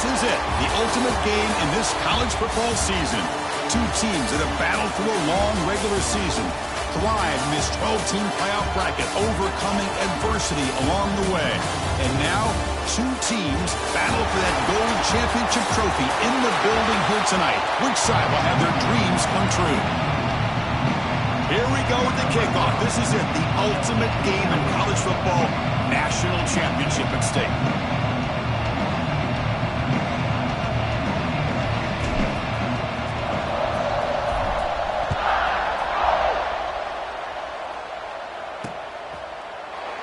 This is it, the ultimate game in this college football season. Two teams that have battled through a long regular season, thrived in this 12-team playoff bracket, overcoming adversity along the way. And now, two teams battle for that gold championship trophy in the building here tonight. Which side will have their dreams come true? Here we go with the kickoff. This is it, the ultimate game in college football, national championship at stake.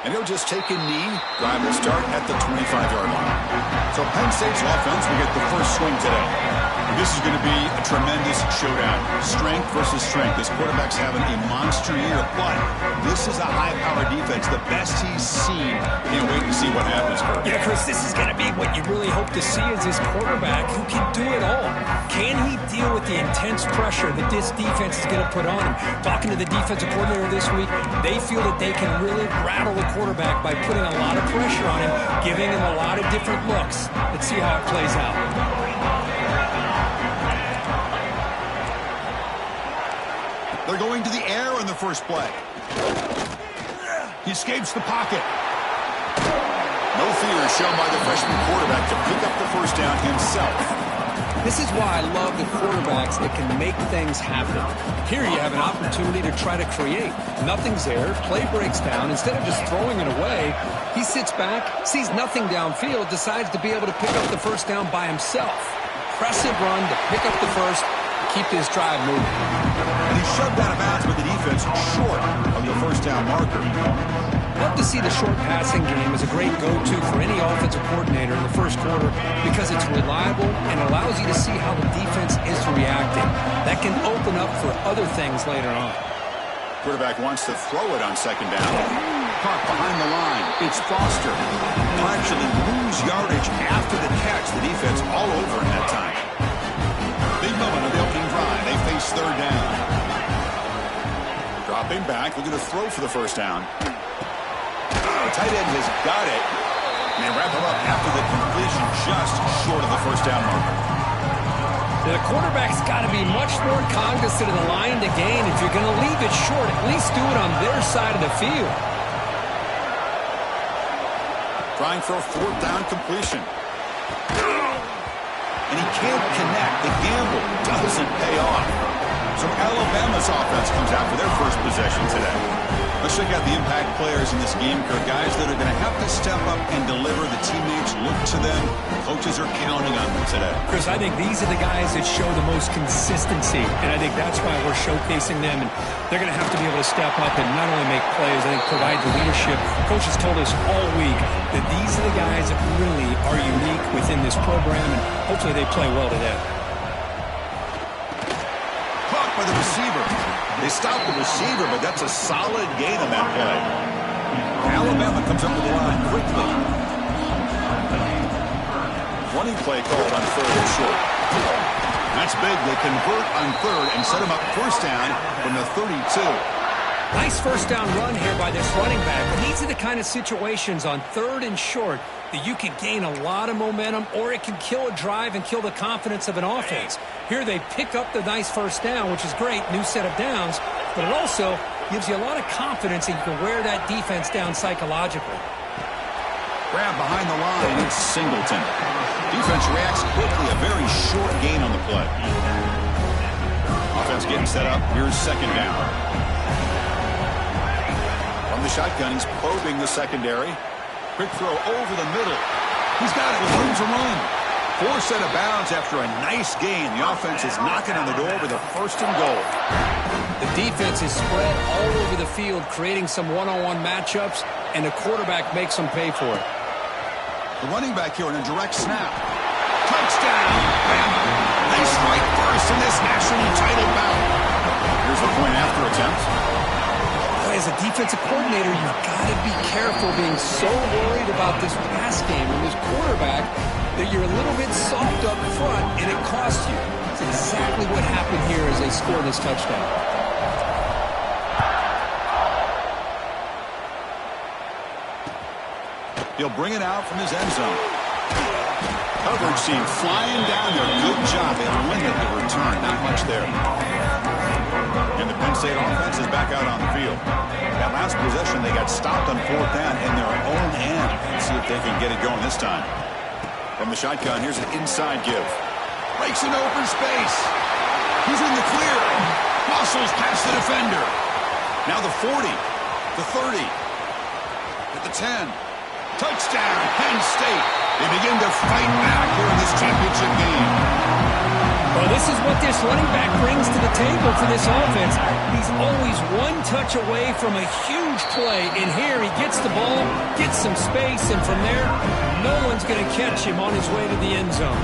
And he'll just take a knee. Drive will start at the 25-yard line. So Penn State's offense will get the first swing today. This is going to be a tremendous showdown. Strength versus strength. This quarterback's having a monster year, but this is a high-powered defense, the best he's seen. Can't wait to see what happens, Kurt. Yeah, Chris, this is going to be what you really hope to see is this quarterback who can do it all. Can he deal with the intense pressure that this defense is going to put on him? Talking to the defensive coordinator this week, they feel that they can really rattle the quarterback by putting a lot of pressure on him, giving him a lot of different looks. Let's see how it plays out. They're going to the air on the first play. He escapes the pocket. No fear shown by the freshman quarterback to pick up the first down himself. This is why I love the quarterbacks that can make things happen. Here you have an opportunity to try to create. Nothing's there. Play breaks down. Instead of just throwing it away, he sits back, sees nothing downfield, decides to be able to pick up the first down by himself. Impressive run to pick up the first, keep this drive moving. And he shoved out of bounds with the defense short of the first down marker. Love to see the short passing game as a great go-to for any offensive coordinator in the first quarter because it's reliable and allows you to see how the defense is reacting. That can open up for other things later on. Quarterback wants to throw it on second down. Caught behind the line. It's Foster. He'll actually lose yardage after the catch. The defense all over in that time. Big moment of the opening drive. They face third down. Dropping back, looking to throw for the first down. The tight end has got it. And they wrap him up after the completion just short of the first down marker. The quarterback's got to be much more cognizant of the line to gain. If you're going to leave it short, at least do it on their side of the field. Trying for a fourth down completion. And he can't connect. The gamble doesn't pay off. So Alabama's offense comes out for their first possession today. Let's check out the impact players in this game, Kirk. Guys that are going to have to step up and deliver. The teammates look to them. Coaches are counting on them today. Chris, I think these are the guys that show the most consistency, and I think that's why we're showcasing them. And they're going to have to be able to step up and not only make plays, I think provide the leadership. Coaches told us all week that these are the guys that really are unique within this program, and hopefully they play well today. Caught by the receiver. They stopped the receiver, but that's a solid gain on that play. Alabama comes up with the line quickly. Running play called on third and short. That's big. They convert on third and set him up first down from the 32. Nice first down run here by this running back. And these are the kind of situations on third and short that you can gain a lot of momentum, or it can kill a drive and kill the confidence of an offense. Here they pick up the nice first down, which is great, new set of downs, but it also gives you a lot of confidence that you can wear that defense down psychologically. Grab behind the line, it's Singleton. Defense reacts quickly, a very short gain on the play. Offense getting set up, here's second down. From the shotgun, he's probing the secondary. Quick throw over the middle. He's got it with room to run. Forced out of bounds after a nice gain. The offense is knocking on the door with a first and goal. The defense is spread all over the field, creating some one-on-one matchups, and the quarterback makes them pay for it. The running back here in a direct snap. Touchdown! Bama. They strike first in this national title bout. Here's the point after attempt. As a defensive coordinator, you've got to be careful being so worried about this pass game and this quarterback that you're a little bit soft up front and it costs you. It's exactly what happened here as they scored this touchdown. He'll bring it out from his end zone. coverage team flying down there. Good job. They limit the return. Not much there. And the Penn State offense is back out on the field. That last possession, they got stopped on 4th down in their own end. Let's see if they can get it going this time. From the shotgun, here's an inside give. Breaks into open space. He's in the clear. Muscles past the defender. Now the 40, the 30, at the 10. Touchdown, Penn State. They begin to fight back here in this championship game. Well, this is what this running back brings to the table for this offense. He's always one touch away from a huge play. And here he gets the ball, gets some space, and from there, no one's going to catch him on his way to the end zone.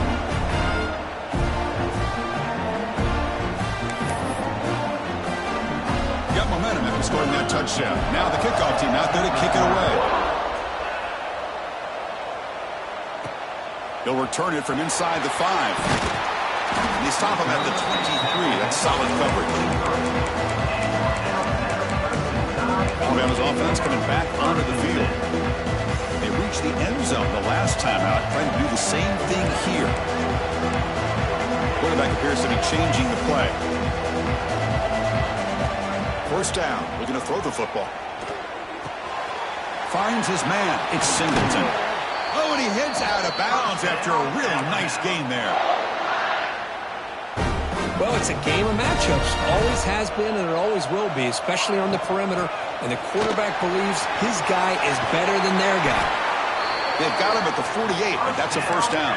Got momentum after scoring that touchdown. Now the kickoff team out there to kick it away. He'll return it from inside the 5. They stop him at the 23. That's solid coverage. Alabama's offense coming back onto the field. They reached the end zone the last time out, trying to do the same thing here. Quarterback appears to be changing the play. First down, looking to throw the football. Finds his man. It's Singleton. Oh, and he heads out of bounds after a real nice gain there. Well, it's a game of matchups. Always has been and it always will be, especially on the perimeter. And the quarterback believes his guy is better than their guy. They've got him at the 48, but that's a first down.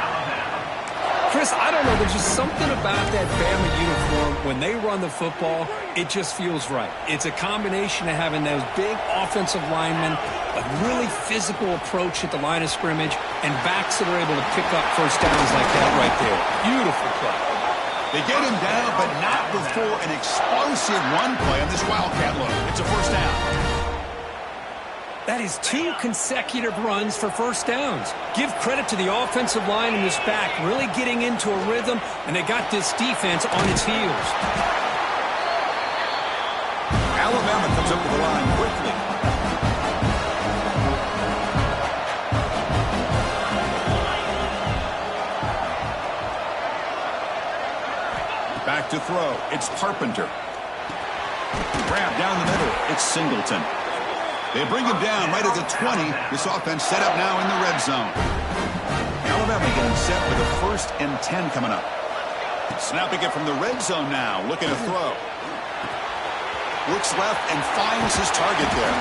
Chris, I don't know. There's just something about that Bama uniform. When they run the football, it just feels right. It's a combination of having those big offensive linemen, a really physical approach at the line of scrimmage, and backs that are able to pick up first downs like that right there. Beautiful play. They get him down, but not before an explosive run play on this Wildcat look. It's a first down. That is 2 consecutive runs for first downs. Give credit to the offensive line in this back, really getting into a rhythm, and they got this defense on its heels. Alabama comes up to the line quickly. Back to throw. It's Carpenter. Grab down the middle. It's Singleton. They bring him down right at the 20. This offense set up now in the red zone. Alabama getting set with a 1st and 10 coming up. Snapping it from the red zone now. Looking to throw. Looks left and finds his target there.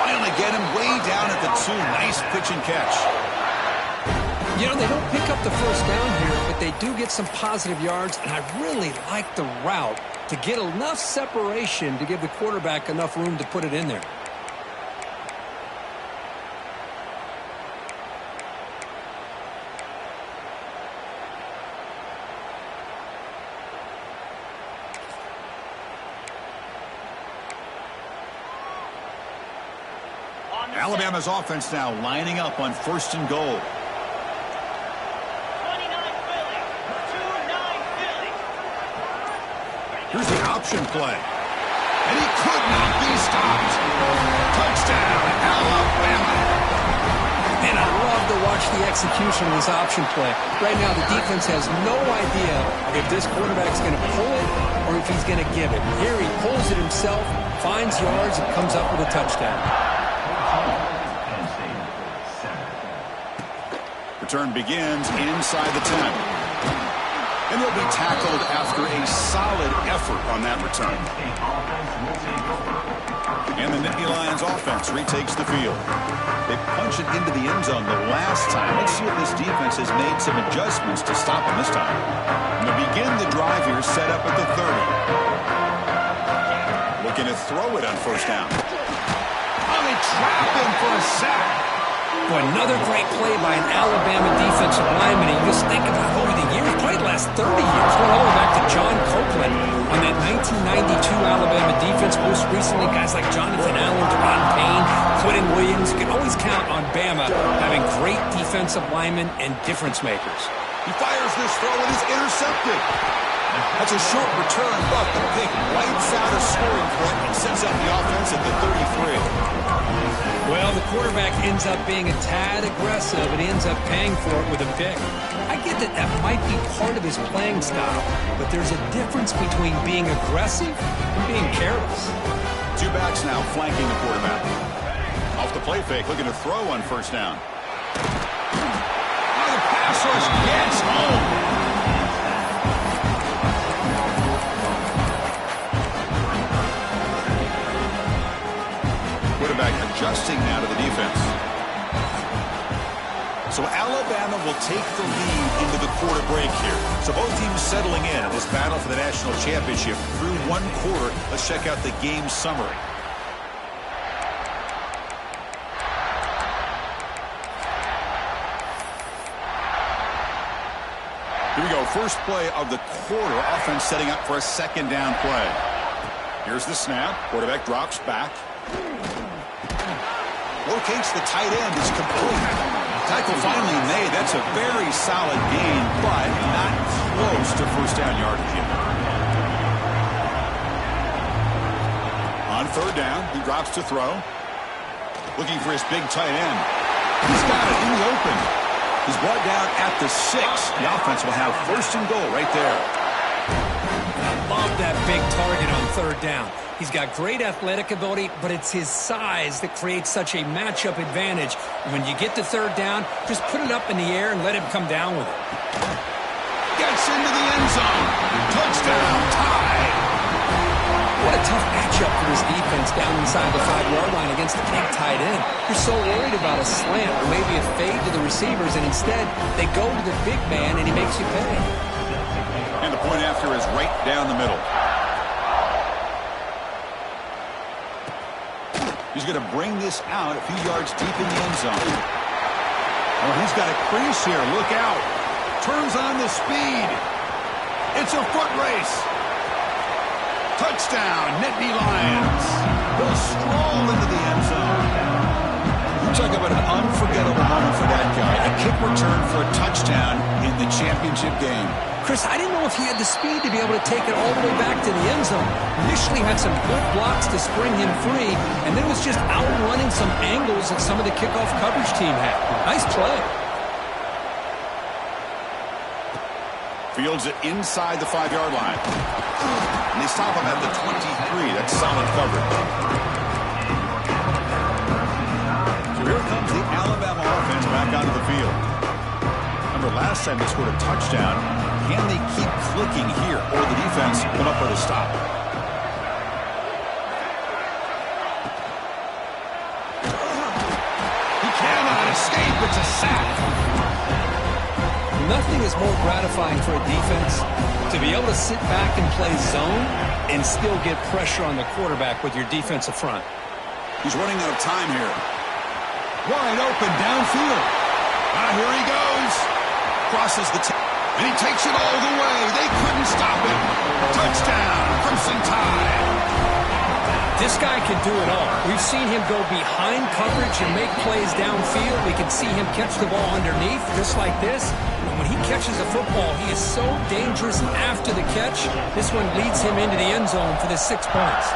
Finally get him way down at the 2. Nice pitch and catch. You know, they don't pick up the first down here, but they do get some positive yards, and I really like the route to get enough separation to give the quarterback enough room to put it in there. Alabama's offense now lining up on 1st and goal. Here's the option play. And he could not be stopped. Touchdown, Alabama. And I love to watch the execution of this option play. Right now, the defense has no idea if this quarterback's going to pull it or if he's going to give it. Here he pulls it himself, finds yards, and comes up with a touchdown. Return begins inside the 10. And he'll be tackled after a solid effort on that return. And the Nittany Lions offense retakes the field. They punch it into the end zone the last time. Let's see if this defense has made some adjustments to stop him this time. And they begin the drive here, set up at the 30. Looking to throw it on first down. Oh, they trap him for a sack. Boy, another great play by an Alabama defensive lineman. And you just think about over the years, probably the last 30 years, going all the way back to John Copeland on that 1992 Alabama defense. Most recently, guys like Jonathan Allen, Deron Payne, Quentin Williams. You can always count on Bama having great defensive linemen and difference makers. He fires this throw and is intercepted. That's a short return, but the pick wipes out a scoring threat and sends up the offense at the 33. Well, the quarterback ends up being a tad aggressive, and he ends up paying for it with a pick. I get that that might be part of his playing style, but there's a difference between being aggressive and being careless. Two backs now flanking the quarterback. Off the play fake, looking to throw on first down. Oh, the pass rush gets home. Quarterback adjusting now to the defense. So Alabama will take the lead into the quarter break here. So both teams settling in this battle for the national championship through one quarter. Let's check out the game summary. Here we go. First play of the quarter. Offense setting up for a second down play. Here's the snap. Quarterback drops back. Locates the tight end. Is complete. Tackle finally made. That's a very solid gain, but not close to first down yardage yet. On third down, he drops to throw. Looking for his big tight end. He's got it in the open. He's brought down at the 6. The offense will have first and goal right there. I love that big target on third down. He's got great athletic ability, but it's his size that creates such a matchup advantage. When you get to third down, just put it up in the air and let him come down with it. Gets into the end zone. Touchdown, tie. What a tough matchup for his defense down inside the 5-yard line against the big tight end. You're so worried about a slant or maybe a fade to the receivers, and instead they go to the big man, and he makes you pay. And the point after is right down the middle. He's going to bring this out a few yards deep in the end zone. Oh, he's got a crease here. Look out. Turns on the speed. It's a foot race. Touchdown, Nittany Lions. He'll stroll into the end zone. You talk about an unforgettable moment for that guy. A kick return for a touchdown in the championship game. Chris, I didn't know if he had the speed to be able to take it all the way back to the end zone. Initially had some good blocks to spring him free, and then was just outrunning some angles that some of the kickoff coverage team had. Nice play. Fields it inside the 5-yard line. And they stop him at the 23. That's solid coverage. So here comes the Alabama offense back onto the field. Remember, last time they scored a touchdown. Can they keep clicking here, or the defense come up with a stop? He cannot escape. It's a sack. Nothing is more gratifying for a defense to be able to sit back and play zone and still get pressure on the quarterback with your defensive front. He's running out of time here. Wide open downfield. Here he goes. Crosses the and he takes it all the way. They couldn't stop him. Touchdown, Crimson Tide. This guy can do it all. We've seen him go behind coverage and make plays downfield. We can see him catch the ball underneath, just like this. And when he catches a football, he is so dangerous after the catch. This one leads him into the end zone for the 6 points.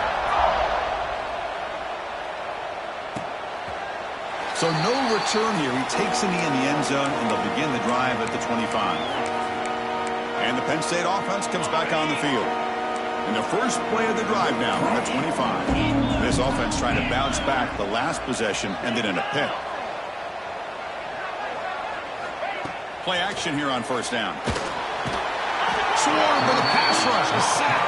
So no return here. He takes it in the end zone, and they'll begin the drive at the 25. And the Penn State offense comes back on the field. In the first play of the drive now at 25. This offense trying to bounce back the last possession, ended in a pick. Play action here on first down. Swarm with a pass rush, a sack.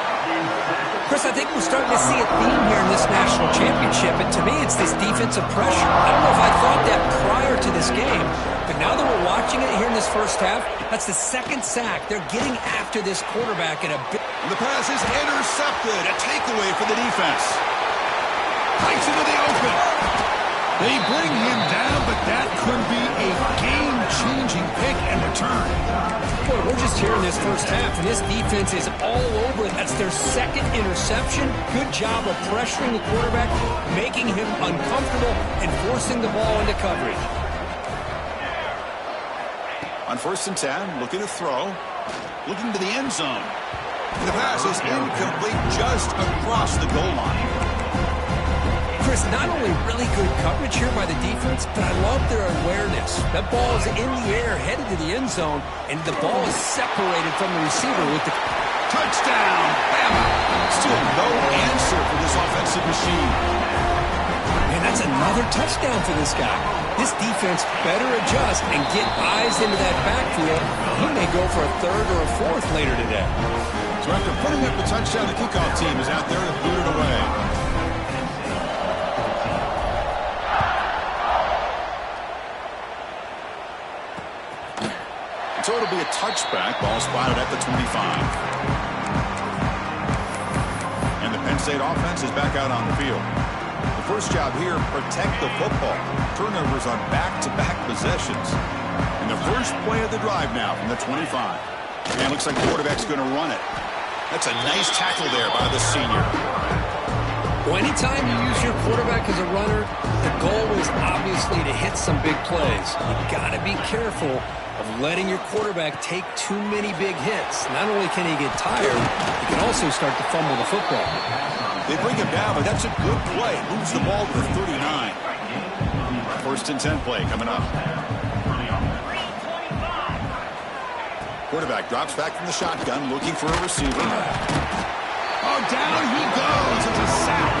Chris, I think we're starting to see a theme here in this national championship, and to me it's this defensive pressure. I don't know if I thought that prior to this game, but now that we're watching it here in this first half, that's the second sack. They're getting after this quarterback in a big... The pass is intercepted. A takeaway for the defense. Hikes into the open. They bring him down, but that could be a game-changing pick and return. Boy, we're just here in this first half, and this defense is all over it. That's their second interception. Good job of pressuring the quarterback, making him uncomfortable, and forcing the ball into coverage. On first and 10, looking to throw. Looking to the end zone. The pass is incomplete just across the goal line. Chris, not only really good coverage here by the defense, but I love their awareness. That ball is in the air, headed to the end zone, and the ball is separated from the receiver with the... Touchdown, Bama. Still no answer for this offensive machine. Man, that's another touchdown for this guy. This defense better adjust and get eyes into that backfield. He may go for a third or a fourth later today. So after putting up the touchdown, the kickoff team is out there to boot it away. So it'll be a touchback. Ball spotted at the 25. And the Penn State offense is back out on the field. The first job here, protect the football. Turnovers on back-to-back possessions. And the first play of the drive now from the 25. And looks like the quarterback's going to run it. That's a nice tackle there by the senior. Well, anytime you use your quarterback as a runner, the goal is obviously to hit some big plays. You've got to be careful of letting your quarterback take too many big hits. Not only can he get tired, he can also start to fumble the football. They bring him down, but that's a good play. Moves the ball to the 39. First and 10 play coming up. Quarterback drops back from the shotgun, looking for a receiver. Oh, down he goes. It's a sack.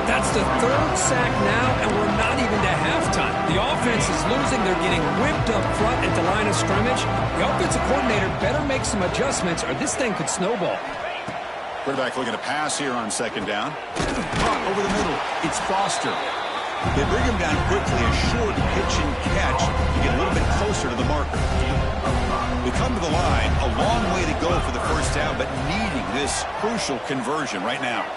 That's the third sack now, and we're not even to halftime. The offense is losing. They're getting whipped up front at the line of scrimmage. The offensive coordinator better make some adjustments, or this thing could snowball. Quarterback looking to pass here on second down. Over the middle. It's Foster. They bring him down quickly, a short pitch and catch to get a little bit closer to the marker. They come to the line, a long way to go for the first down, but needing this crucial conversion right now.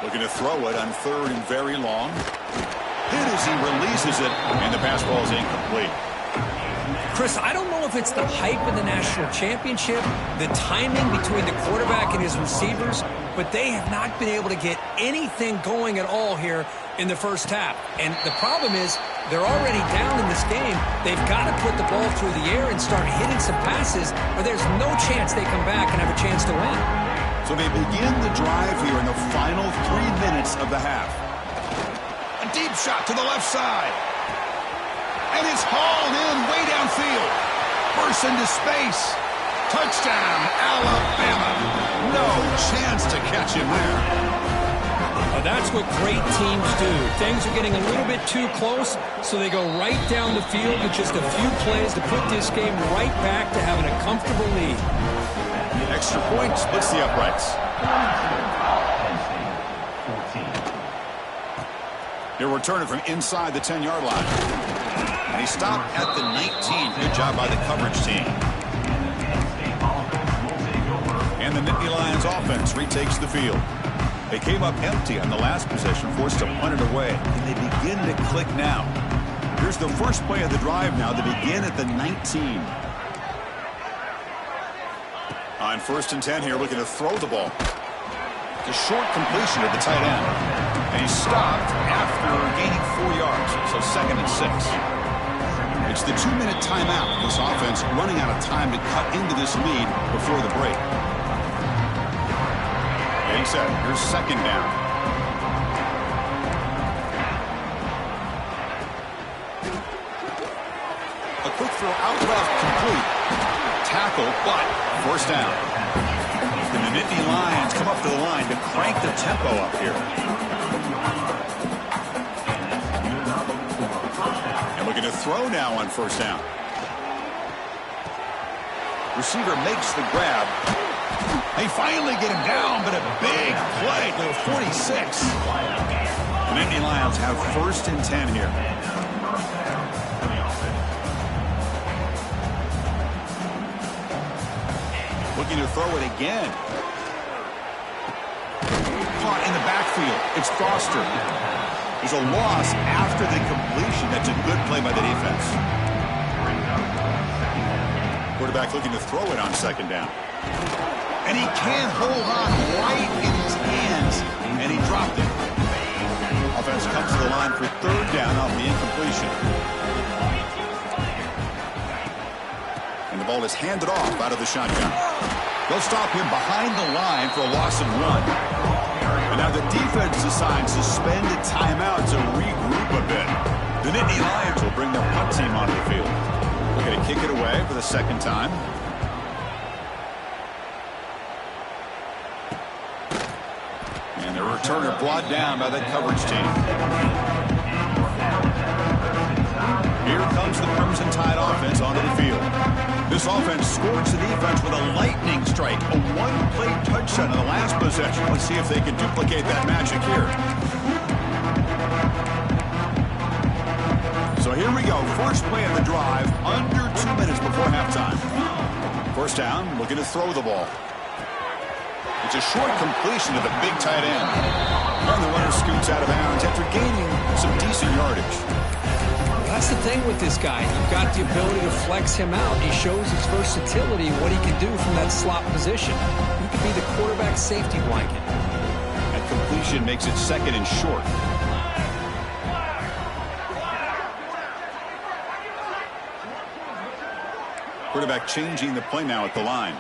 Looking to throw it on third and very long. Hit as he releases it, and the pass ball is incomplete. Chris, I don't know if it's the hype of the national championship, the timing between the quarterback and his receivers, but they have not been able to get anything going at all here in the first half. And the problem is they're already down in this game. They've got to put the ball through the air and start hitting some passes, or there's no chance they come back and have a chance to win. So they begin the drive here in the final 3 minutes of the half. A deep shot to the left side. And it's hauled in way downfield. Bursts into space. Touchdown, Alabama. No chance to catch him there. That's what great teams do. Things are getting a little bit too close, so they go right down the field with just a few plays to put this game right back to having a comfortable lead. Extra point splits the uprights. He'll return it from inside the 10-yard line. And he stopped at the 19. Good job by the coverage team. And the Nittany Lions offense retakes the field. They came up empty on the last possession, forced to punt it away. And they begin to click now. Here's the first play of the drive now. They begin at the 19. On first and 10 here, looking to throw the ball. A short completion at the tight end. And he stopped after gaining 4 yards. So second and 6. It's the 2-minute timeout. This offense running out of time to cut into this lead before the break. Getting set. Here's second down. A quick throw out left, complete. Tackle, but first down. And the Nittany Lions come up to the line to crank the tempo up here. And looking to throw now on first down. Receiver makes the grab. They finally get him down, but a big play to the 46. The Nittany Lions have first and 10 here. Looking to throw it again. Caught in the backfield. It's Foster. There's a loss after the completion. That's a good play by the defense. Quarterback looking to throw it on second down. And he can't hold on right in his hands. And he dropped it. Offense comes to the line for third down off the incompletion. And the ball is handed off out of the shotgun. They'll stop him behind the line for a loss of 1. And now the defense decides to spend a timeout to regroup a bit. The Nittany Lions will bring their punt team onto the field. They're going to kick it away for the second time. And the returner brought down by the coverage team. Here comes the Crimson Tide offense onto the field. This offense scorched the defense with a lightning strike, a one-play touchdown in the last possession. Let's see if they can duplicate that magic here. So here we go. First play of the drive, under 2 minutes before halftime. First down, looking to throw the ball. It's a short completion to the big tight end. And the runner scoots out of bounds after gaining some decent yardage. That's the thing with this guy. You've got the ability to flex him out. He shows his versatility, what he can do from that slot position. He could be the quarterback safety blanket. That completion makes it second and short. Quarterback changing the play now at the line.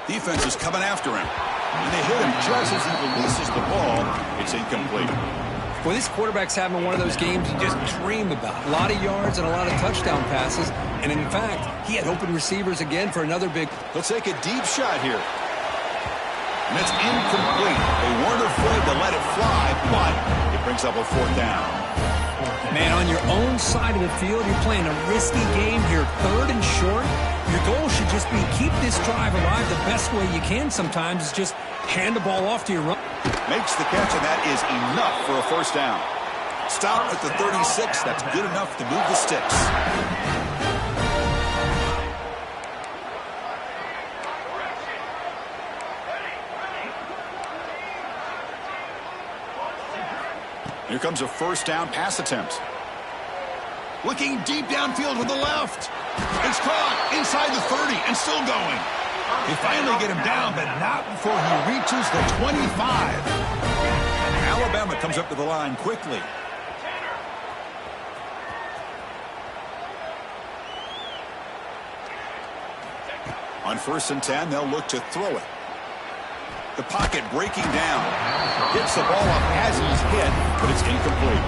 Defense is coming after him. And they hit him just as he releases the ball. It's incomplete. Well, this quarterback's having one of those games you just dream about. A lot of yards and a lot of touchdown passes. And in fact, he had open receivers again for another big. He'll take a deep shot here. And it's incomplete. They weren't afraid to let it fly, but it brings up a fourth down. Man, on your own side of the field, you're playing a risky game here. Third and short. Your goal should just be keep this drive alive the best way you can sometimes is just hand the ball off to your run. Makes the catch, and that is enough for a first down. Stop at the 36. That's good enough to move the sticks. Here comes a first down pass attempt. Looking deep downfield with the left. It's caught inside the 30 and still going. They finally get him down, but not before he reaches the 25. Alabama comes up to the line quickly. On 1st and 10, they'll look to throw it. The pocket breaking down. Gets the ball up as he's hit, but it's incomplete.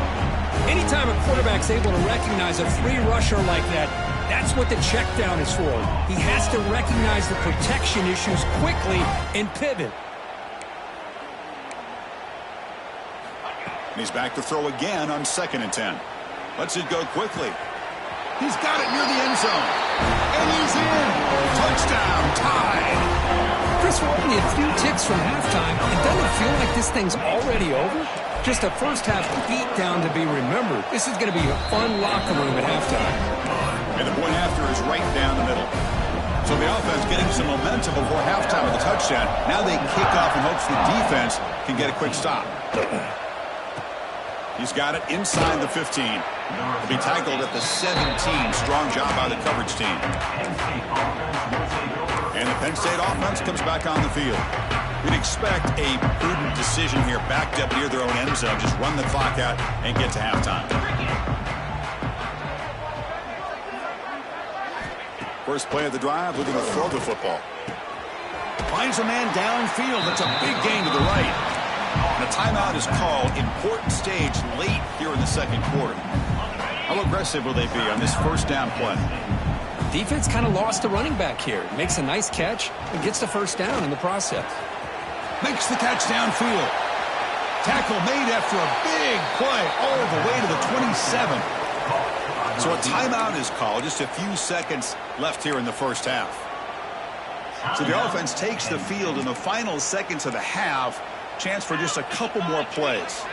Anytime a quarterback's able to recognize a free rusher like that, that's what the check down is for. He has to recognize the protection issues quickly and pivot. He's back to throw again on 2nd and 10. Lets it go quickly. He's got it near the end zone. And he's in. Touchdown, Tide. Chris, we're only a few ticks from halftime. And doesn't it feel like this thing's already over? Just a first-half beatdown to be remembered. This is going to be a fun locker room at halftime. And the point after is right down the middle. So the offense getting some momentum before halftime with a touchdown. Now they kick off in hopes the defense can get a quick stop. He's got it inside the 15. He'll be tackled at the 17. Strong job by the coverage team. And the Penn State offense comes back on the field. We'd expect a prudent decision here, backed up near their own end zone. Just run the clock out and get to halftime. First play of the drive, looking to throw the football. Finds a man downfield. That's a big gain to the right. And a timeout is called. Important stage late here in the second quarter. How aggressive will they be on this first down play? Defense kind of lost the running back here. Makes a nice catch and gets the first down in the process. Makes the catch downfield. Tackle made after a big play all the way to the 27. So a timeout is called. Just a few seconds left here in the first half. So the offense takes the field in the final seconds of the half. Chance for just a couple more plays.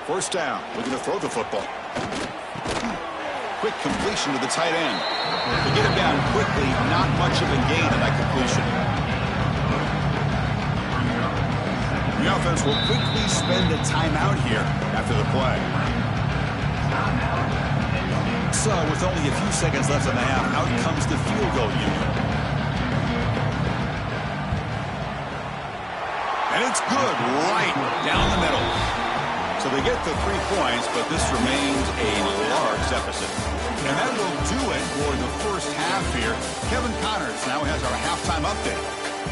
First down. Looking to throw the football. Quick completion to the tight end. To get him down quickly, not much of a gain on that completion. The offense will quickly spend a timeout here after the play. So, with only a few seconds left in the half, out comes the field goal unit. And it's good right down the middle. So they get the 3 points, but this remains a large deficit. And that will do it for the first half here. Kevin Connors now has our halftime update.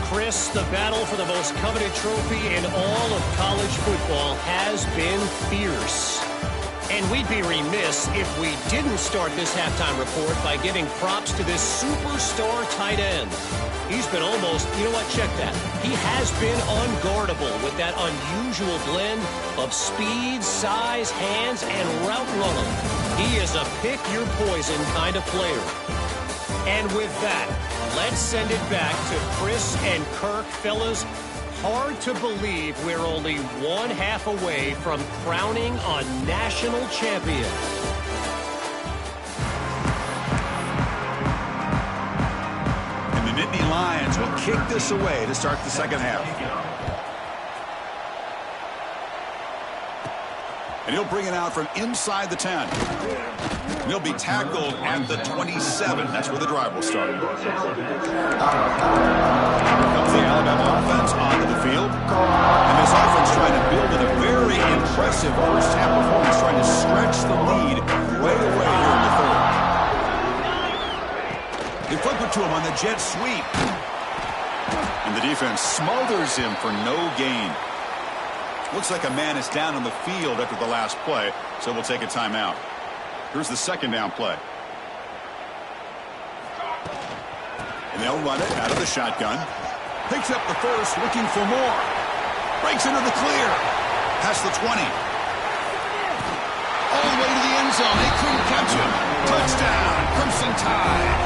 Chris, the battle for the most coveted trophy in all of college football has been fierce. And we'd be remiss if we didn't start this halftime report by giving props to this superstar tight end. He's been almost, you know what, check that. He has been unguardable with that unusual blend of speed, size, hands, and route running. He is a pick-your-poison kind of player. And with that, let's send it back to Chris and Kirk. Fellas, hard to believe we're only one half away from crowning a national champion. And the Nittany Lions will kick this away to start the second half. And he'll bring it out from inside the 10. And he'll be tackled at the 27. That's where the drive will start. Here comes the Alabama offense onto the field. And this offense trying to build a very impressive first half performance, trying to stretch the lead right away here in the third. They flip it to him on the jet sweep. And the defense smothers him for no gain. Looks like a man is down on the field after the last play, so we'll take a timeout. Here's the second down play. And they'll run it out of the shotgun. Picks up the first, looking for more. Breaks into the clear. Past the 20. All the way to the end zone. They couldn't catch him. Touchdown, Crimson Tide.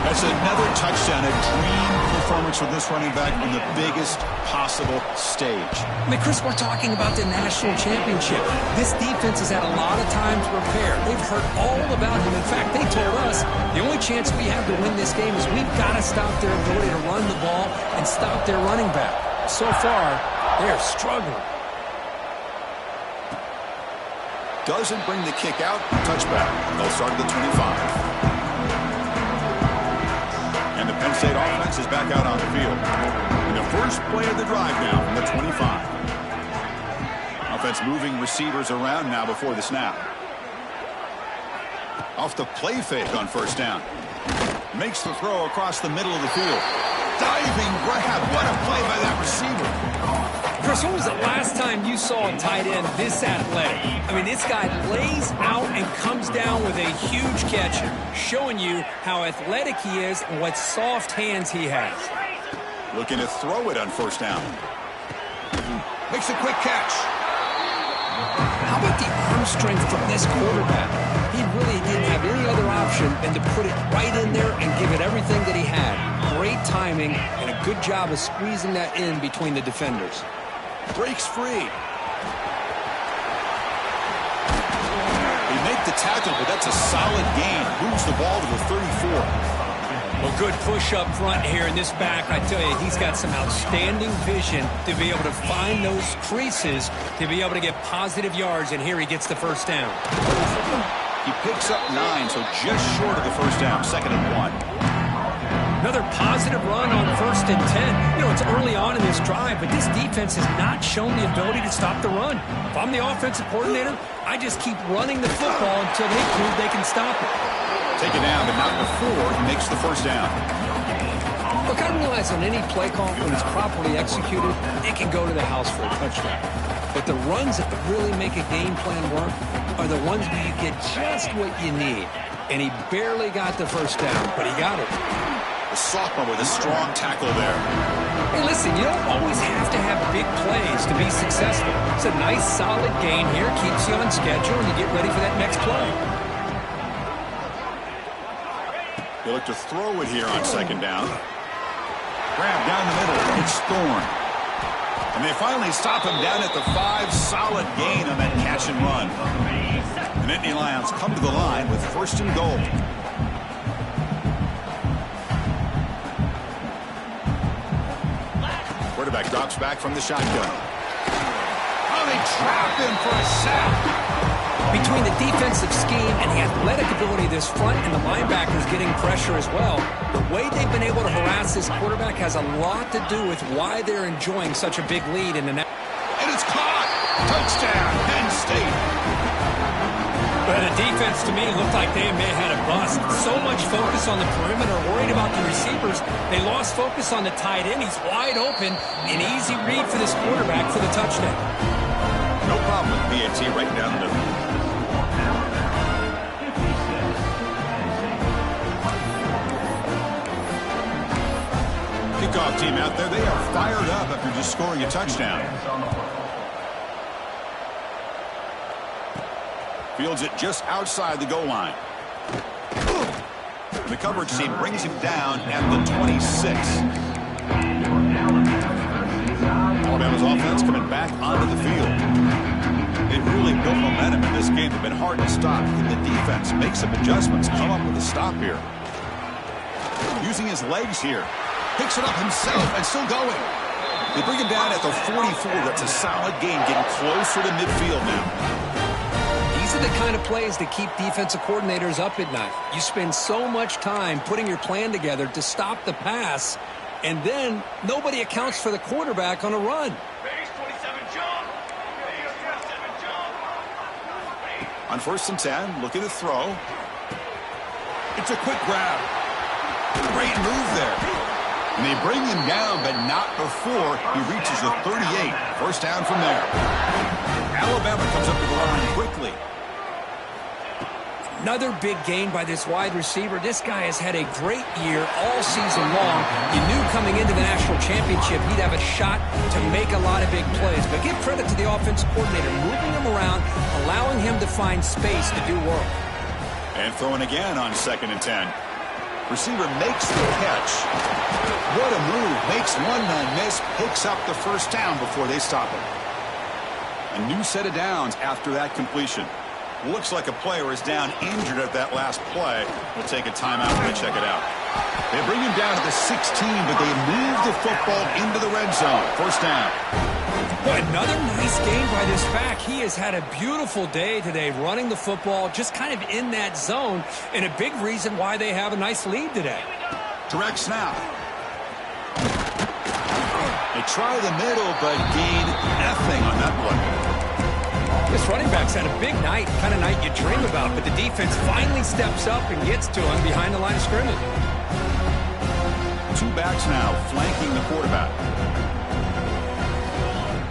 That's another touchdown, a dream performance for this running back on the biggest possible stage. I mean, Chris, we're talking about the national championship. This defense has had a lot of time to prepare. They've heard all about him. In fact, they told us the only chance we have to win this game is we've got to stop their ability to run the ball and stop their running back. So far, they're struggling. Doesn't bring the kick out. Touchback. They'll start at the 25. And the Penn State offense is back out on the field. In the first play of the drive now from the 25. Offense moving receivers around now before the snap. Off the play fake on first down. Makes the throw across the middle of the field. Diving grab. What a play by that receiver. Chris, when was the last time you saw a tight end this athletic? I mean, this guy lays out and comes down with a huge catch, showing you how athletic he is and what soft hands he has. Looking to throw it on first down. Makes a quick catch. How about the arm strength from this quarterback? He really didn't have any other option than to put it right in there and give it everything that he had. Great timing and a good job of squeezing that in between the defenders. Breaks free. They make the tackle, but that's a solid gain. Moves the ball to the 34. Well, good push up front here in this back. I tell you, he's got some outstanding vision to be able to find those creases, to be able to get positive yards, and here he gets the first down. He picks up 9, so just short of the first down, 2nd and 1. Another positive run on 1st and 10. You know, it's early on in this drive, but this defense has not shown the ability to stop the run. If I'm the offensive coordinator, I just keep running the football until they prove they can stop it. Take it down, but not before he makes the first down. Look, I realize on any play call, when it's properly executed, it can go to the house for a touchdown. But the runs that really make a game plan work are the ones where you get just what you need. And he barely got the first down, but he got it. The sophomore with a strong tackle there. Hey, listen, you don't always have to have big plays to be successful. It's a nice, solid gain here. Keeps you on schedule, and you get ready for that next play. They look to throw it here on 2nd down. Grab down the middle. It's Thorne. And they finally stop him down at the 5. Solid gain on that catch and run. The Nittany Lions come to the line with 1st and goal. Quarterback drops back from the shotgun. Oh, they trap him for a sack. Between the defensive scheme and the athletic ability of this front and the linebackers getting pressure as well, the way they've been able to harass this quarterback has a lot to do with why they're enjoying such a big lead in the next. And it's caught. Touchdown, Penn State. Well, the defense, to me, looked like they may have had a bust. So much focus on the perimeter, worried about the receivers. They lost focus on the tight end. He's wide open. An easy read for this quarterback for the touchdown. No problem with BAT right down the middle. Kickoff team out there. They are fired up after just scoring a touchdown. Fields it just outside the goal line. The coverage team brings him down at the 26. Alabama's offense coming back onto the field. They've really built momentum in this game. They've been hard to stop. And the defense makes some adjustments, come up with a stop here. Using his legs here. Picks it up himself and still going. They bring him down at the 44. That's a solid gain, getting closer to midfield now. These are the kind of plays that keep defensive coordinators up at night. You spend so much time putting your plan together to stop the pass, and then nobody accounts for the quarterback on a run. On 1st and 10, look at the throw. It's a quick grab. Great move there. And they bring him down, but not before he reaches the 38. First down from there. Alabama comes up to the line quickly. Another big gain by this wide receiver. This guy has had a great year all season long. You knew coming into the national championship he'd have a shot to make a lot of big plays. But give credit to the offensive coordinator, moving him around, allowing him to find space to do work. And throwing again on 2nd and 10. Receiver makes the catch. What a move. Makes one man miss. Picks up the first down before they stop him. A new set of downs after that completion. Looks like a player is down injured at that last play. We'll take a timeout when they check it out. They bring him down to the 16, but they move the football into the red zone. First down. Boy, another nice game by this back. He has had a beautiful day today running the football, just kind of in that zone, and a big reason why they have a nice lead today. Direct snap. They try the middle, but gain nothing on that play. This running back's had a big night, kind of night you dream about, but the defense finally steps up and gets to him behind the line of scrimmage. Two backs now flanking the quarterback.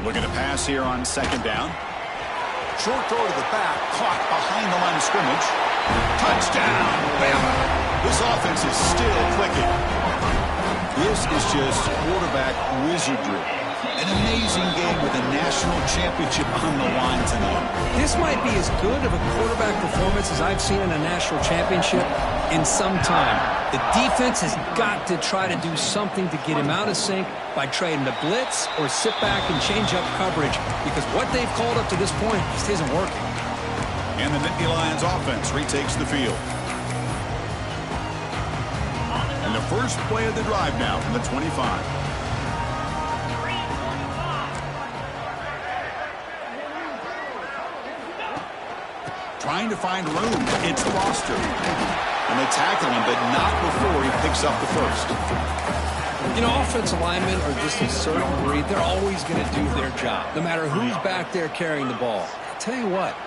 Looking to pass here on 2nd down. Short throw to the back, caught behind the line of scrimmage. Touchdown, Bama. This offense is still clicking. This is just quarterback wizardry. An amazing game with a national championship on the line tonight. This might be as good of a quarterback performance as I've seen in a national championship in some time. The defense has got to try to do something to get him out of sync by trading the blitz or sit back and change up coverage, because what they've called up to this point just isn't working. And the Nittany Lions offense retakes the field. And the first play of the drive now from the 25. Trying to find room. It's Foster. And they tackle him, but not before he picks up the first. You know, offensive linemen are just a certain breed. They're always going to do their job, no matter who's back there carrying the ball. I'll tell you what,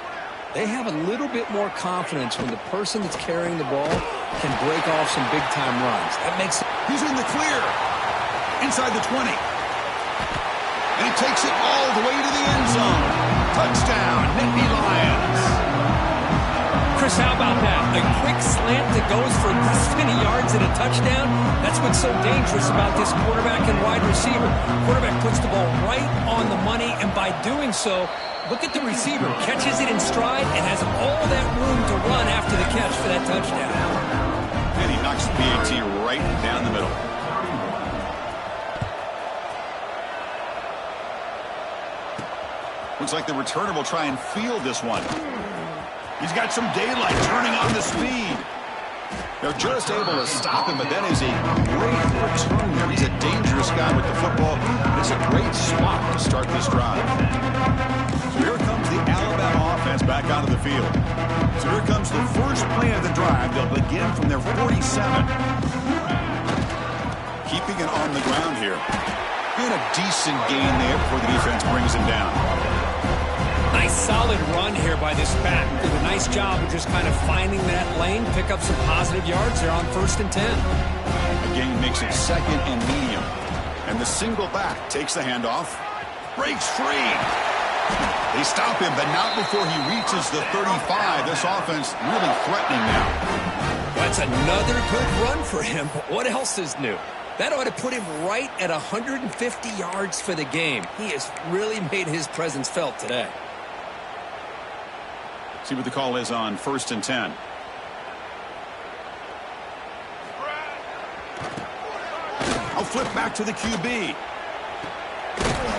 they have a little bit more confidence when the person that's carrying the ball can break off some big-time runs. That makes it. He's in the clear. Inside the 20. And he takes it all the way to the end zone. Touchdown, Nittany Lions. Chris, how about that? A quick slant that goes for this many yards and a touchdown. That's what's so dangerous about this quarterback and wide receiver. Quarterback puts the ball right on the money, and by doing so, look at the receiver. Catches it in stride and has all that room to run after the catch for that touchdown. And he knocks the BAT right down the middle. Looks like the returner will try and field this one. He's got some daylight, turning on the speed. They're just able to stop him, but that is a great return there. He's a dangerous guy with the football. It's a great spot to start this drive. So here comes the Alabama offense back onto the field. So here comes the first play of the drive. They'll begin from their 47. Keeping it on the ground here. And a decent gain there before the defense brings him down. Nice solid run here by this back. Did a nice job of just kind of finding that lane, pick up some positive yards there on 1st and 10. The gain makes it 2nd and medium. And the single back takes the handoff. Breaks free. They stop him, but not before he reaches the 35. This offense really threatening now. That's another good run for him. But what else is new? That ought to put him right at 150 yards for the game. He has really made his presence felt today. See what the call is on 1st and 10. I'll flip back to the QB.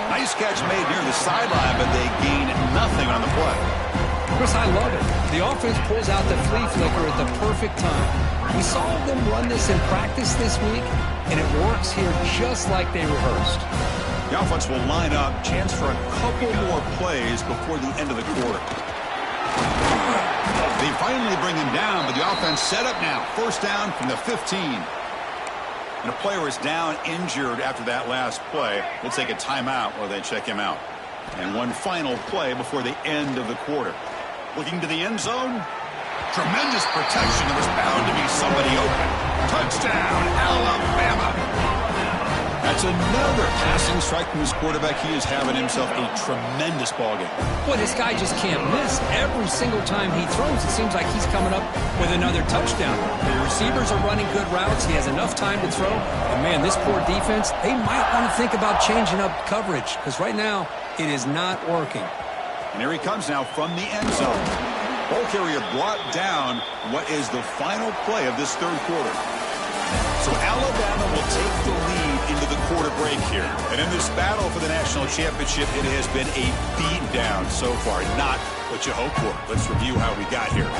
Nice catch made near the sideline, but they gain nothing on the play. Chris, I love it. The offense pulls out the flea flicker at the perfect time. We saw them run this in practice this week, and it works here just like they rehearsed. The offense will line up, chance for a couple more plays before the end of the quarter. They finally bring him down, but the offense set up now. 1st down from the 15. And a player is down injured after that last play. We'll take a timeout while they check him out. And one final play before the end of the quarter. Looking to the end zone. Tremendous protection. There was bound to be somebody open. Touchdown, Alabama. That's another passing strike from his quarterback. He is having himself a tremendous ballgame. Boy, this guy just can't miss. Every single time he throws, it seems like he's coming up with another touchdown. The receivers are running good routes. He has enough time to throw. And, man, this poor defense, they might want to think about changing up coverage because right now it is not working. And here he comes now from the end zone. Ball carrier brought down what is the final play of this 3rd quarter. So Alabama will take the lead into the quarter break here. And in this battle for the national championship, it has been a beatdown so far. Not what you hoped for. Let's review how we got here.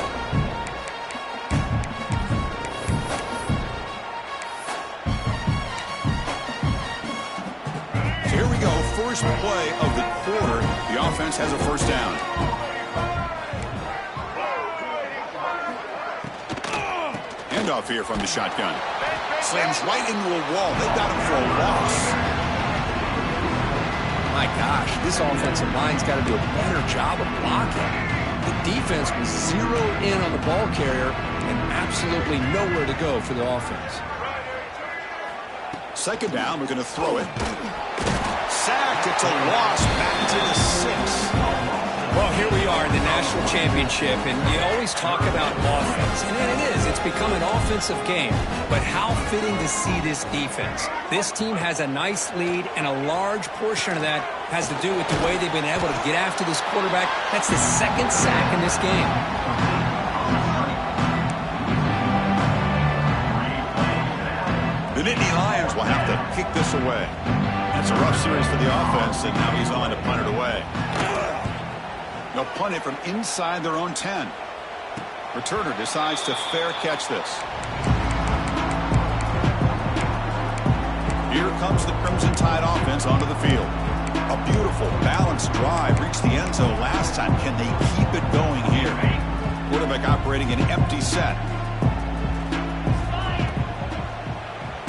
So here we go. First play of the quarter. The offense has a 1st down. Handoff here from the shotgun. Slams right into a wall. They got him for a loss. My gosh, this offensive line's got to do a better job of blocking. The defense was zeroed in on the ball carrier and absolutely nowhere to go for the offense. 2nd down, we're going to throw it. Sacked, it's a loss back to the 6. Well, here we are in the national championship, and you always talk about offense. And it is. It's become an offensive game. But how fitting to see this defense. This team has a nice lead, and a large portion of that has to do with the way they've been able to get after this quarterback. That's the 2nd sack in this game. The Nittany Lions will have to kick this away. It's a rough series for the offense, and now he's on to punt it away. They'll punt it from inside their own 10. Returner decides to fair catch this. Here comes the Crimson Tide offense onto the field. A beautiful, balanced drive reached the end zone last time. Can they keep it going here? Quarterback operating an empty set.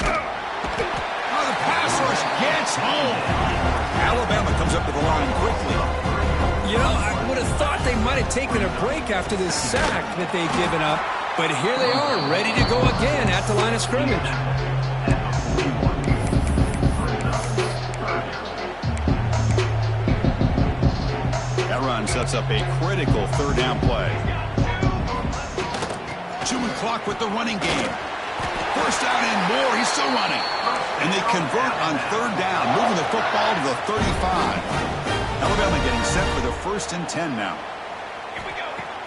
Oh, the pass rush gets home. Alabama comes up to the line quickly. You know, I would have thought they might have taken a break after this sack that they'd given up. But here they are, ready to go again at the line of scrimmage. That run sets up a critical 3rd down play. Chewing clock with the running game. 1st down and more. He's still running. And they convert on 3rd down, moving the football to the 35. Alabama getting set for the 1st and 10 now.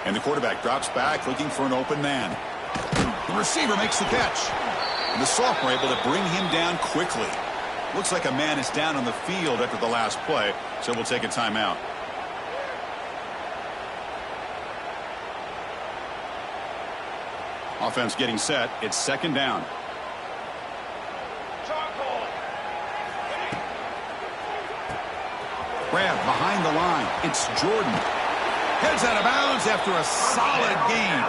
And the quarterback drops back looking for an open man. The receiver makes the catch. And the sophomore able to bring him down quickly. Looks like a man is down on the field after the last play, so we'll take a timeout. Offense getting set. It's 2nd down. Grab behind the line. It's Jordan. Heads out of bounds after a solid gain.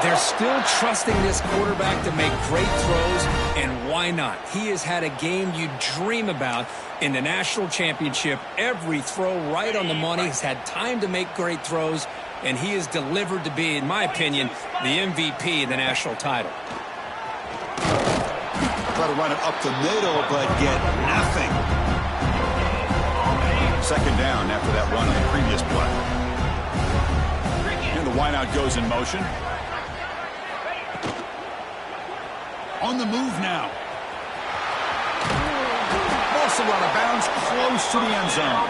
They're still trusting this quarterback to make great throws, and why not? He has had a game you dream about in the national championship. Every throw right on the money. He's had time to make great throws, and he is delivered to be, in my opinion, the MVP of the national title. Try to run it up the middle, but get nothing. Second down after that run on the previous play. And the wideout goes in motion. On the move now. Also out of bounds, close to the end zone.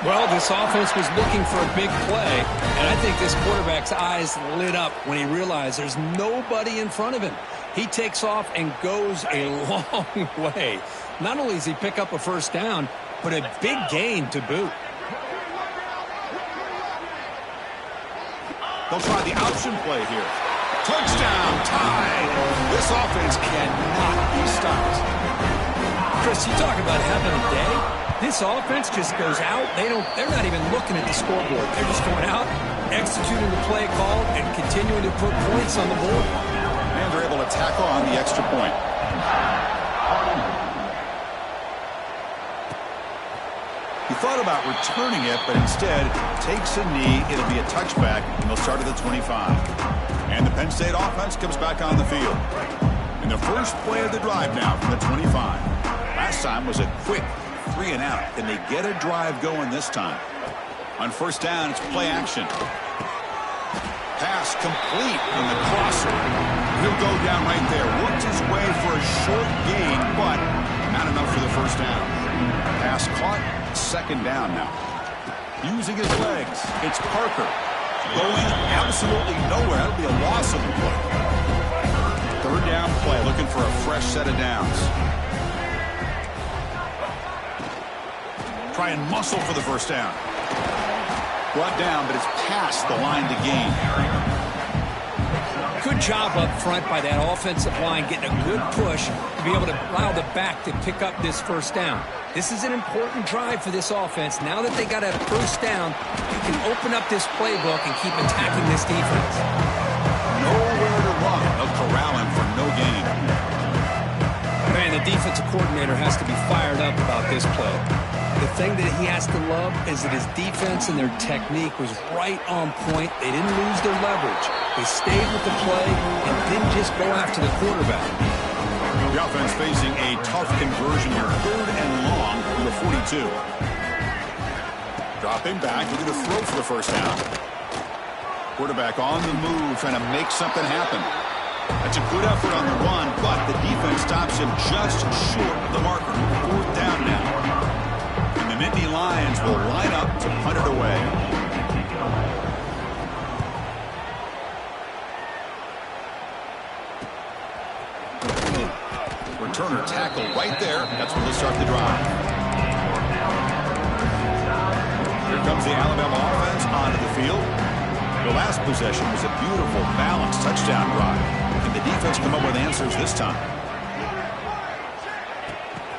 Well, this offense was looking for a big play, and I think this quarterback's eyes lit up when he realized there's nobody in front of him. He takes off and goes a long way. Not only does he pick up a first down, but a big gain to boot. They'll try the option play here. Touchdown, tied. This offense cannot be stopped. Chris, you talk about having a day. This offense just goes out. They're not even looking at the scoreboard. They're just going out, executing the play call, and continuing to put points on the board. And they're able to tackle on the extra point. He thought about returning it, but instead takes a knee. It'll be a touchback, and they'll start at the 25. And the Penn State offense comes back on the field. And the first play of the drive now from the 25. Last time was a quick 3 and out. Can they get a drive going this time? On first down, it's play action. Pass complete in the crosser. He'll go down right there. Worked his way for a short gain, but not enough for the first down. Pass caught. Second down now. Using his legs. It's Parker. Going absolutely nowhere. That'll be a loss of the play. Third down play. Looking for a fresh set of downs. Try and muscle for the first down. Brought down, but it's past the line to gain. Good job up front by that offensive line, getting a good push to be able to allow the back to pick up this first down. This is an important drive for this offense. Now that they got a first down, you can open up this playbook and keep attacking this defense. Nowhere to run. They'll corral him for no gain. Man, the defensive coordinator has to be fired up about this play. The thing that he has to love is that his defense and their technique was right on point. They didn't lose their leverage. They stayed with the play and didn't just go after the quarterback. The offense facing a tough conversion here. 3rd and long from the 42. Dropping back, looking to throw for the first down. Quarterback on the move, trying to make something happen. That's a good effort on the run, but the defense stops him just short of the marker. 4th down now. And the Nittany Lions will line up to punt it away. Returner tackle right there. That's when they start the drive. Here comes the Alabama offense onto the field. The last possession was a beautiful, balanced touchdown drive. Can the defense come up with answers this time?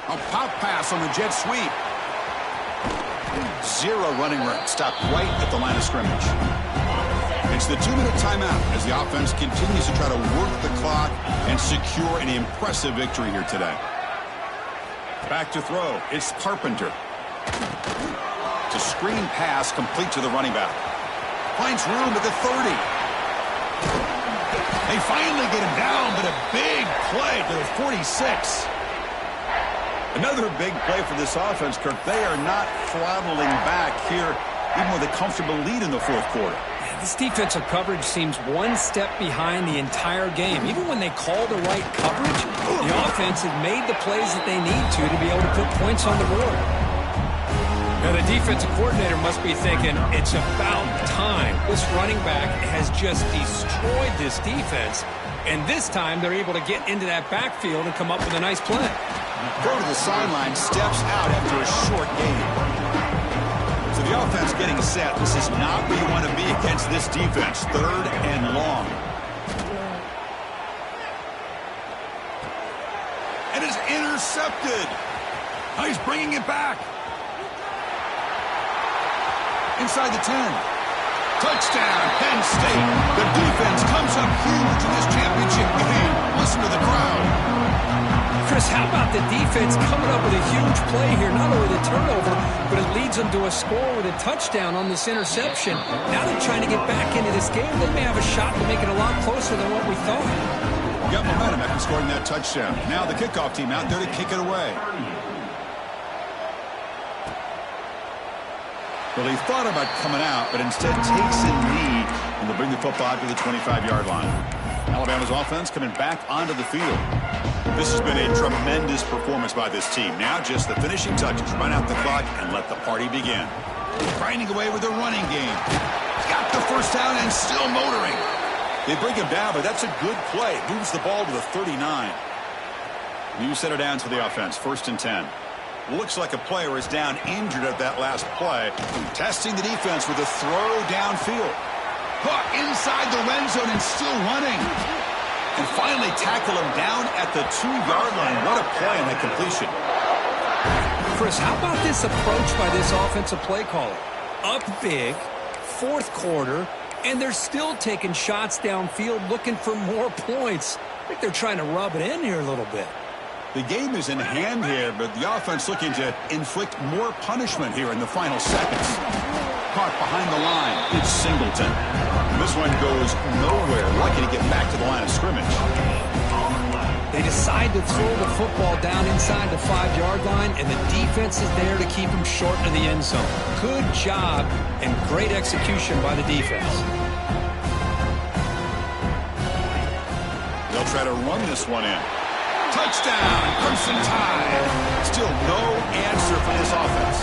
A pop pass on the jet sweep. 0 running room. Stopped right at the line of scrimmage. It's the 2-minute timeout as the offense continues to try to work the clock and secure an impressive victory here today. Back to throw. It's Carpenter. It's a screen pass complete to the running back. Finds room at the 30. They finally get him down, but a big play to the 46. Another big play for this offense, Kirk. They are not throttling back here, even with a comfortable lead in the 4th quarter. This defensive coverage seems one step behind the entire game. Even when they call the right coverage, the offense has made the plays that they need to be able to put points on the board. Now, the defensive coordinator must be thinking, it's about time. This running back has just destroyed this defense, and this time they're able to get into that backfield and come up with a nice play. Go to the sideline, steps out after a short gain. So the offense getting set. This is not where you want to be against this defense. 3rd and long. And it's intercepted. Now he's bringing it back. Inside the 10. Touchdown, Penn State. The defense comes up huge in this championship game. Listen to the crowd. Chris, how about the defense coming up with a huge play here? Not only the turnover, but it leads them to a score with a touchdown on this interception. Now they're trying to get back into this game. They may have a shot to make it a lot closer than what we thought. Got momentum after scoring that touchdown. Now the kickoff team out there to kick it away. Well, he thought about coming out, but instead takes a knee and will bring the football to the 25-yard line. Alabama's offense coming back onto the field. This has been a tremendous performance by this team. Now just the finishing touches. Run out the clock and let the party begin. Grinding away with their running game. Got the first down and still motoring. They bring him down, but that's a good play. Moves the ball to the 39. New center down to the offense. 1st and 10. Looks like a player is down injured at that last play. Testing the defense with a throw downfield. Caught inside the red zone and still running. And finally tackle him down at the 2-yard line. What a play on that completion. Chris, how about this approach by this offensive play caller? Up big, 4th quarter, and they're still taking shots downfield looking for more points. I think they're trying to rub it in here a little bit. The game is in hand here, but the offense looking to inflict more punishment here in the final seconds. Caught behind the line. It's Singleton. This one goes nowhere. Lucky to get back to the line of scrimmage. They decide to throw the football down inside the 5-yard line, and the defense is there to keep him short of the end zone. Good job and great execution by the defense. They'll try to run this one in. Touchdown, Crimson Tide. Still no answer for this offense.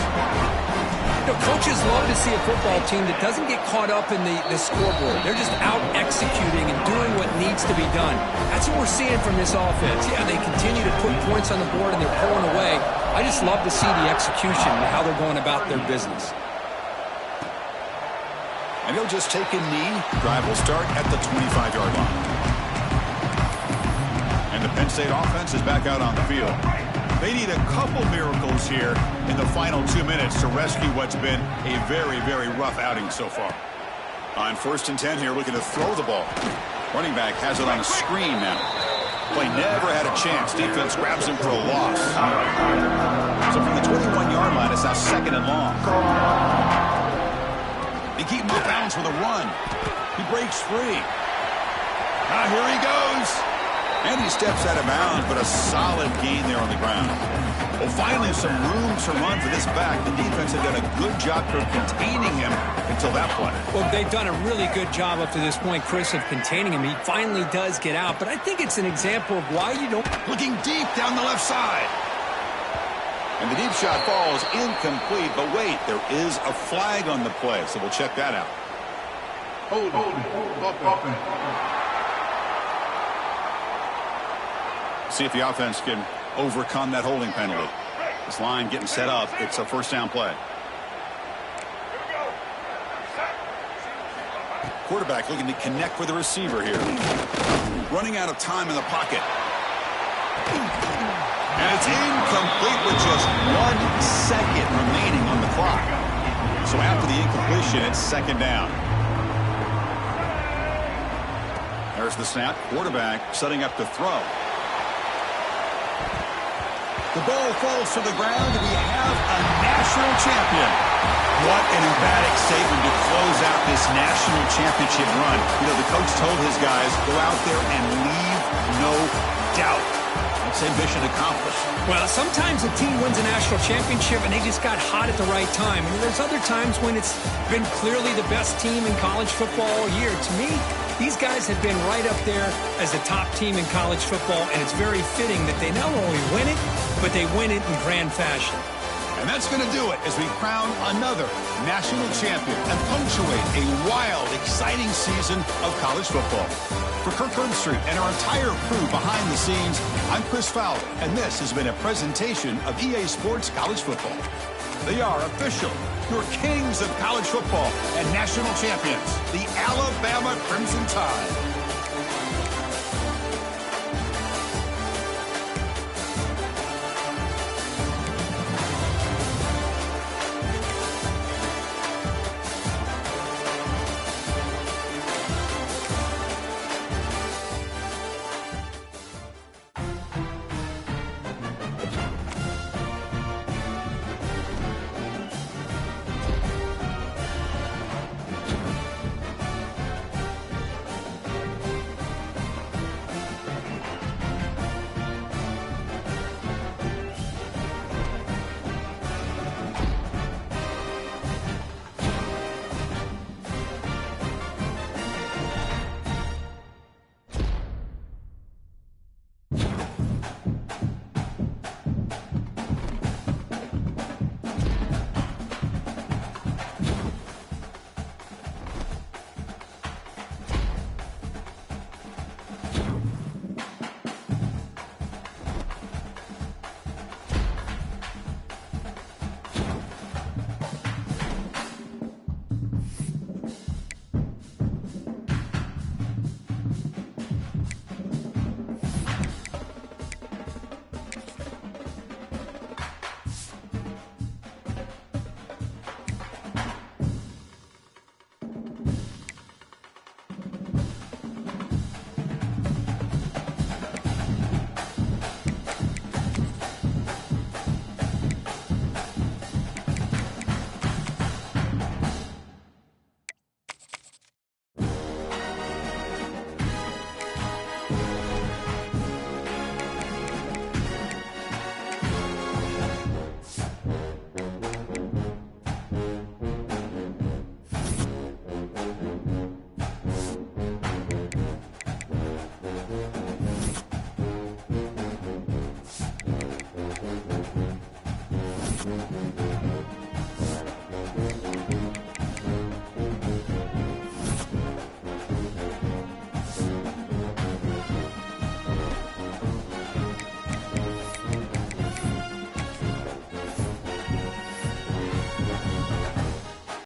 You know, coaches love to see a football team that doesn't get caught up in the scoreboard. They're just out executing and doing what needs to be done. That's what we're seeing from this offense. Yeah, they continue to put points on the board and they're pulling away. I just love to see the execution and how they're going about their business. And he'll just take a knee. Drive will start at the 25-yard line. And the Penn State offense is back out on the field. They need a couple miracles here in the final 2 minutes to rescue what's been a very, very rough outing so far. On 1st and 10 here, looking to throw the ball. Running back has it on a screen now. Play never had a chance. Defense grabs him for a loss. So from the 21-yard line, it's now 2nd and long. They keep him off balance with a run. He breaks free. Now here he goes. And he steps out of bounds, but a solid gain there on the ground. Well, finally, some room to run for this back. The defense had done a good job of containing him until that play. Well, they've done a really good job up to this point, Chris, of containing him. He finally does get out, but I think it's an example of why you don't... Looking deep down the left side. And the deep shot falls incomplete, but wait, there is a flag on the play, so we'll check that out. Hold on. See if the offense can overcome that holding penalty. This line getting set up. It's a 1st down play. Quarterback looking to connect with the receiver here. Running out of time in the pocket. And it's incomplete with just 1 second remaining on the clock. So after the incompletion, it's 2nd down. There's the snap. Quarterback setting up to throw. The ball falls to the ground, and we have a national champion. What an emphatic statement to close out this national championship run. You know, the coach told his guys, go out there and leave no doubt. That's ambition accomplished. Well, sometimes a team wins a national championship and they just got hot at the right time. And there's other times when it's been clearly the best team in college football all year. To me, these guys have been right up there as the top team in college football, and it's very fitting that they not only win it, but they win it in grand fashion. And that's going to do it as we crown another national champion and punctuate a wild, exciting season of college football. For Kirk Herbstreit and our entire crew behind the scenes, I'm Chris Fowler, and this has been a presentation of EA Sports College Football. They are official, your kings of college football and national champions, the Alabama Crimson Tide.